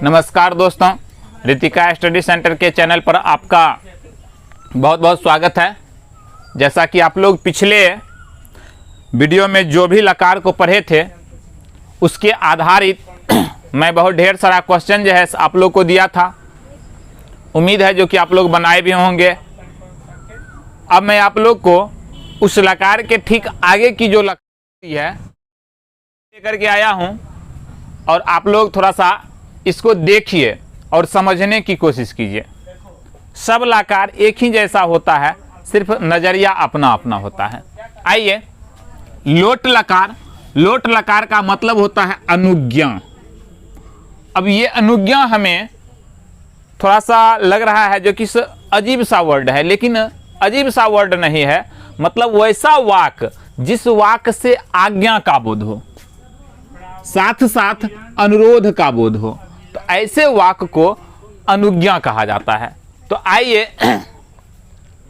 नमस्कार दोस्तों, Ritika study centre के चैनल पर आपका बहुत बहुत स्वागत है। जैसा कि आप लोग पिछले वीडियो में जो भी लकार को पढ़े थे उसके आधारित मैं बहुत ढेर सारा क्वेश्चन जो है आप लोग को दिया था। उम्मीद है जो कि आप लोग बनाए भी होंगे। अब मैं आप लोग को उस लकार के ठीक आगे की जो लकार है लेकर के आया हूं और आप लोग थोड़ा सा इसको देखिए और समझने की कोशिश कीजिए। सब लकार एक ही जैसा होता है, सिर्फ नज़रिया अपना अपना होता है। आइए, लोट लकार का मतलब होता है अनुज्ञा। अब ये अनुज्ञा हमें थोड़ा सा लग रहा है जो कि अजीब सा वर्ड है, लेकिन अजीब सा वर्ड नहीं है। मतलब वैसा वाक जिस वाक से आज्ञा का बोध हो, साथ साथ अनुरोध का बोध हो, तो ऐसे वाक को अनुज्ञा कहा जाता है। तो आइए,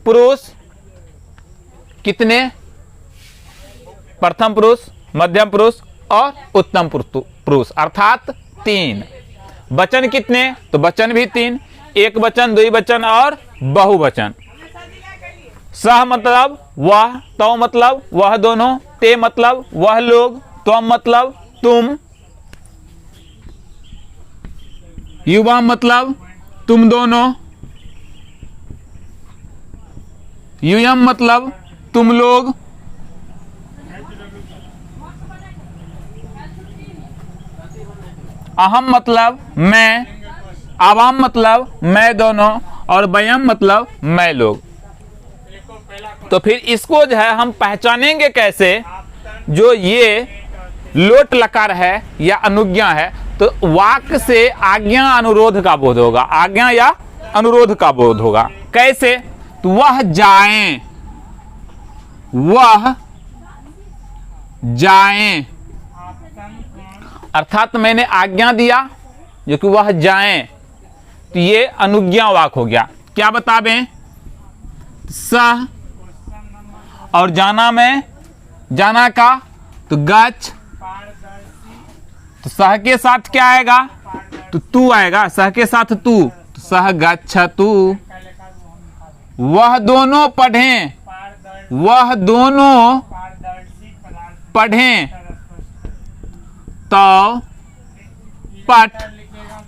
पुरुष कितने? प्रथम पुरुष, मध्यम पुरुष और उत्तम पुरुष, अर्थात 3। वचन कितने? तो वचन भी 3, एक वचन, द्विवचन और बहुवचन। सह मतलब वह, तो मतलब वह दोनों, ते मतलब वह लोग, त्वम मतलब तुम, युवा मतलब तुम दोनों, यूयम मतलब तुम लोग, अहम मतलब मैं, आवाम मतलब मैं दोनों और वयम मतलब मैं लोग। तो फिर इसको जो है हम पहचानेंगे कैसे जो ये लोट लकार है या अनुज्ञा है? तो वाक से आज्ञा अनुरोध का बोध होगा, आज्ञा या अनुरोध का बोध होगा। कैसे? तो वह जाएं, वह जाएं, अर्थात मैंने आज्ञा दिया जो कि वह जाएं, तो ये अनुज्ञा वाक हो गया। क्या बतावें? सह और जाना में, जाना का तो गच्छ, तो सह के साथ क्या आएगा? तो तू आएगा, सह के साथ तू, तो सह गच्छतु। वह दोनों पढ़ें, वह दोनों पढ़ें, तो पठ।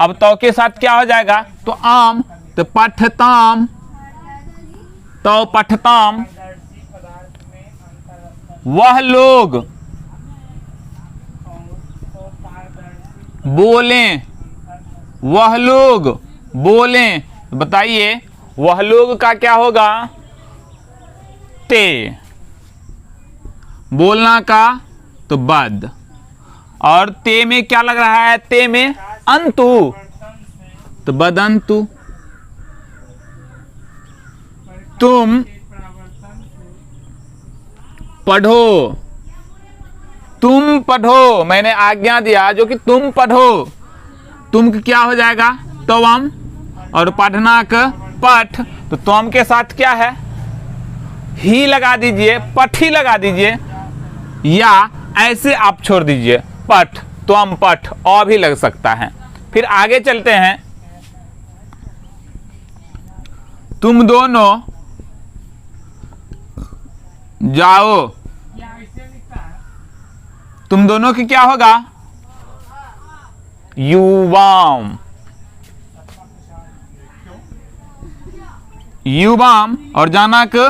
अब तो के साथ क्या हो जाएगा? तो आम, तो पठताम, तो पठताम। वह लोग बोलें, वह लोग बोलें। बताइए, वह लोग का क्या होगा? ते। बोलना का तो बद, और ते में क्या लग रहा है? ते में अंतु, तो बदंतु। तुम पढ़ो, तुम पढ़ो, मैंने आज्ञा दिया जो कि तुम पढ़ो। तुम क्या हो जाएगा? तवम, और पढ़ना का पठ, तो तुम के साथ क्या है? ही लगा दीजिए, पठ ही लगा दीजिए, या ऐसे आप छोड़ दीजिए, पठ, तुम पठ, और भी लग सकता है। फिर आगे चलते हैं। तुम दोनों जाओ, तुम दोनों की क्या होगा? युवाम, युवाम, और जाना का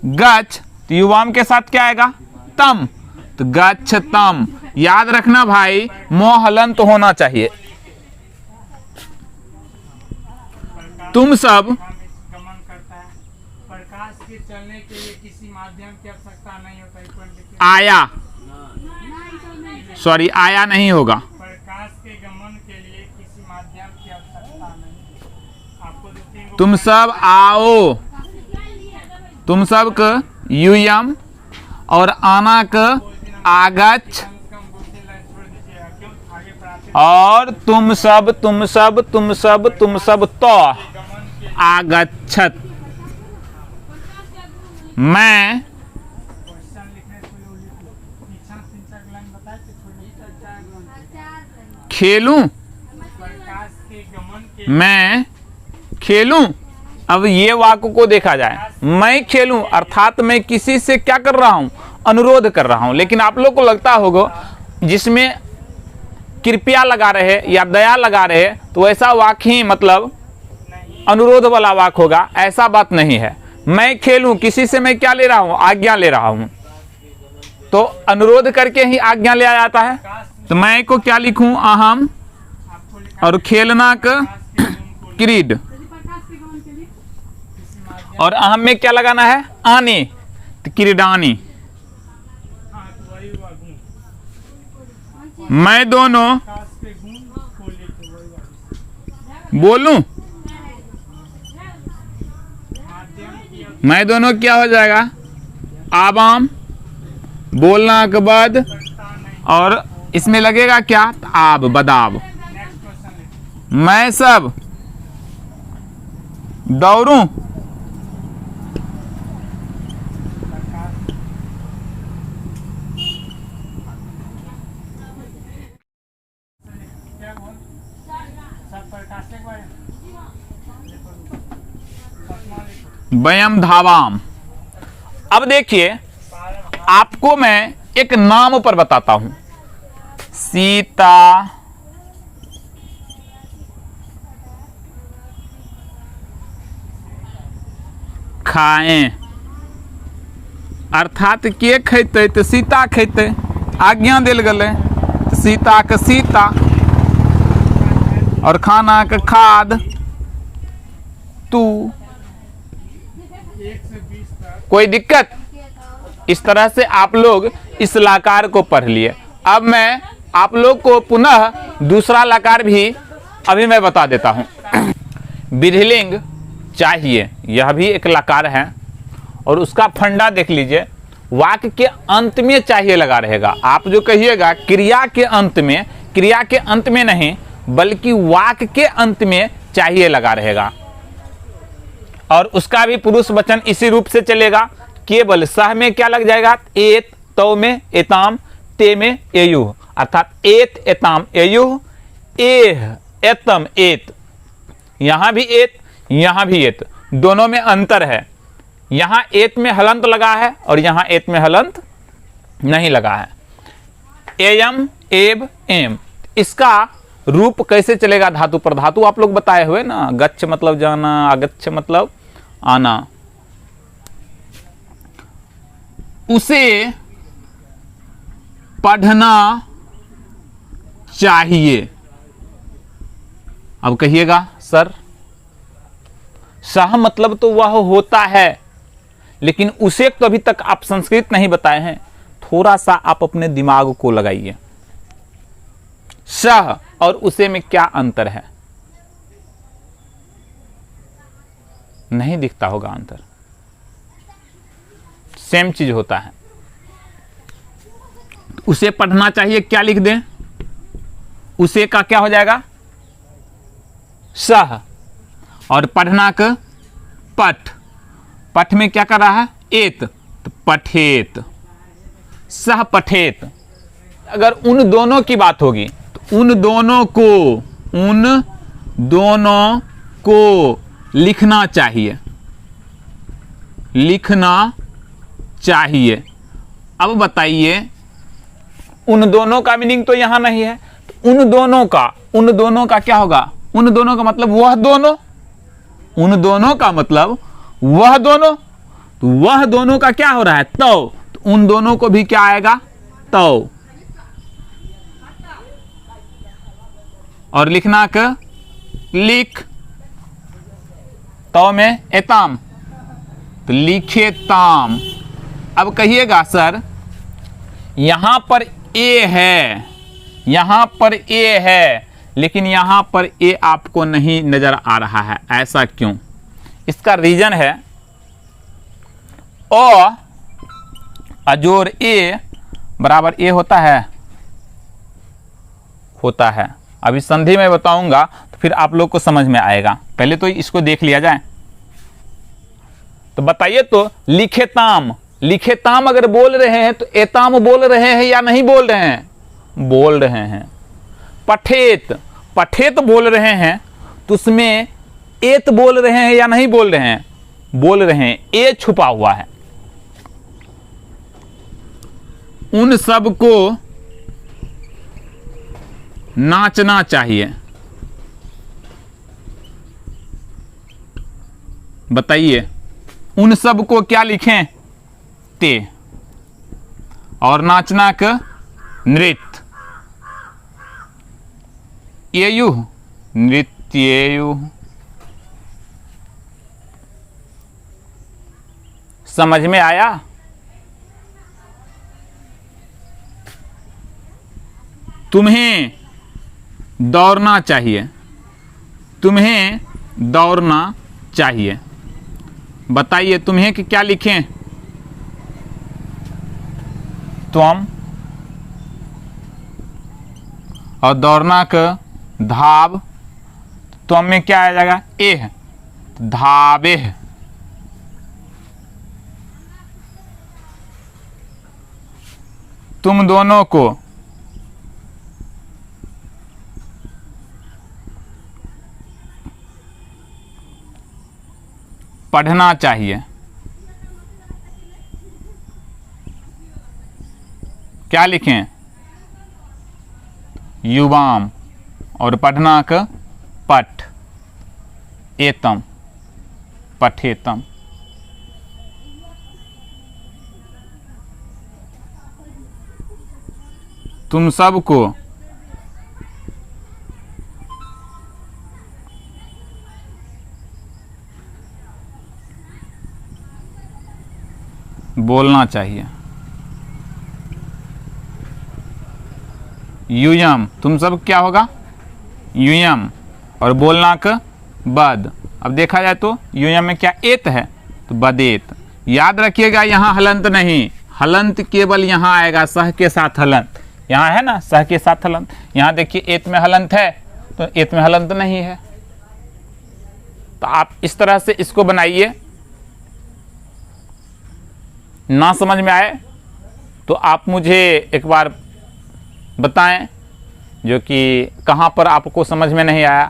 गच्छ, तो युवाम के साथ क्या आएगा? तम, तो गच्छतम। याद रखना भाई, मोहलन तो होना चाहिए। तुम सब प्रकाश के चलने के लिए किसी माध्यम की आवश्यकता नहीं होता। आया, सॉरी, आया नहीं होगा। प्रकाश के गमन के लिए किसी माध्यम की आवश्यकता नहीं। आपको तुम सब आओ, तुम सब का यूयम, और आना का आगच्छ, और तुम सब तो आगच्छत। मैं खेलूं, गमन के मैं खेलूं। अब ये वाक्य को देखा जाए, मैं खेलूं अर्थात मैं किसी से क्या कर रहा हूं, अनुरोध कर रहा हूं। लेकिन आप लोग को लगता होगा जिसमें कृपया लगा रहे या दया लगा रहे तो ऐसा वाक्य ही मतलब नहीं अनुरोध वाला वाक्य होगा। ऐसा बात नहीं है। मैं खेलूं किसी से मैं क्या ले रहा हूं, आज्ञा ले रहा हूं, तो अनुरोध करके ही आज्ञा लिया जाता है। तो मैं को क्या लिखूं, अहम, आपको लिखा और खेलना का काश के उनको क्रीड, किसी माध्यम और अहम में क्या लगाना है, आने, तो क्रीडानी। हाँ तो वही हुआ गुण मैं दोनों काश के गुण को लेके वही वाली बोलूं, माध्यम की मैं दोनों क्या हो जाएगा, आवाम, बोलना के बाद, आवश्यकता नहीं। और इसमें लगेगा क्या, आब, बदाब। नेक्स्ट क्वेश्चन लिखो। मैं सब दौड़ूं, क्या बोल सब प्रकाश के बारे में लिखो। पटना लिखो। वयम धावाम। अब देखिए आपको मैं एक नाम पर बताता हूं, सीता खाएं, अर्थात के खेते तो सीता खेते, आज्ञा दिल गले तो सीता के सीता, और खाना के खाद, तू। 1 से 20 तक कोई दिक्कत? इस तरह से आप लोग इस लकार को पढ़ लिए। अब मैं आप लोग को पुनः दूसरा लकार भी अभी मैं बता देता हूं। विधिलिंग चाहिए, यह भी एक लकार है, और उसका फंडा देख लीजिए। वाक्य के अंत में चाहिए लगा रहेगा। आप जो कहिएगा क्रिया के अंत में, क्रिया के अंत में नहीं बल्कि वाक्य के अंत में चाहिए लगा रहेगा। और उसका भी पुरुष वचन इसी रूप से चलेगा। केवल सह में क्या लग जाएगा, एत, तो में एताम, ते में एयुह, अर्थात एत एताम एयुह, एह एतम एत। यहां भी एत, यहां भी एत, दोनों में अंतर है। यहां एत में हलंत लगा है और यहां एत में हलंत नहीं लगा है। एयम, एब, एम, इसका रूप कैसे चलेगा धातु पर धातु आप लोग बताए हुए ना। गच्छ मतलब जाना, अगच्छ मतलब आना। उसे पढ़ना चाहिए। अब कहिएगा सर सह मतलब तो वह होता है, लेकिन उसे तो अभी तक आप संस्कृत नहीं बताए हैं। थोड़ा सा आप अपने दिमाग को लगाइए। सह और उसे में क्या अंतर है, नहीं दिखता होगा अंतर, सेम चीज होता है। उसे पढ़ना चाहिए, क्या लिख दें, उसे का क्या हो जाएगा, सह, और पढ़ना का पठ, पठ में क्या कर रहा है, एत, तो पठेत, सह पठेत। अगर उन दोनों की बात होगी तो उन दोनों को लिखना चाहिए, लिखना चाहिए। अब बताइए उन दोनों का मीनिंग तो यहां नहीं है, तो उन दोनों का क्या होगा, उन दोनों का मतलब वह दोनों, उन दोनों का मतलब वह दोनों, तो वह दोनों का क्या हो रहा है, तो उन दोनों को भी क्या आएगा, तो। और लिखना का लिख, तो में एताम, तो लिखे ताम। अब कहिएगा सर यहां पर ए है, यहां पर ए है, लेकिन यहां पर ए आपको नहीं नजर आ रहा है, ऐसा क्यों? इसका रीजन है अ अजोर ए बराबर ए होता है, होता है। अभी संधि में बताऊंगा तो फिर आप लोग को समझ में आएगा, पहले तो इसको देख लिया जाए। तो बताइए तो लिखे ताम, लिखे ताम अगर बोल रहे हैं तो एताम बोल रहे हैं या नहीं बोल रहे हैं, बोल रहे हैं। पठेत, पठेत बोल रहे हैं तो उसमें एत बोल रहे हैं या नहीं बोल रहे हैं? बोल रहे हैं, ए छुपा हुआ है। उन सब को नाचना चाहिए। बताइए, उन सब को क्या लिखें? ते। और नाचना का नृत्य, येयु, नृत्येयु। समझ में आया? तुम्हें दौड़ना चाहिए, तुम्हें दौड़ना चाहिए। बताइए, तुम्हें कि क्या लिखें? तुम। और दौड़ना का धाव, तुम में क्या आ जाएगा? एह, धावे। तुम दोनों को पढ़ना चाहिए। क्या लिखें? युवाम। और पढ़ना का पठ, एतम, पठेतम। तुम सबको बोलना चाहिए। यूयम, तुम सब क्या होगा? यूयम। और बोलना का बद। अब देखा जाए तो यूयम में क्या एत है? तो बदेत। याद रखिएगा, यहाँ हलंत नहीं, हलंत केवल यहाँ आएगा, सह के साथ हलंत। यहाँ है ना, सह के साथ हलंत। यहाँ देखिए एत में हलंत है, तो एत में हलंत नहीं है। तो आप इस तरह से इसको बनाइए। ना समझ में आए तो आप मुझे एक बार बताएं, जो कि कहाँ पर आपको समझ में नहीं आया।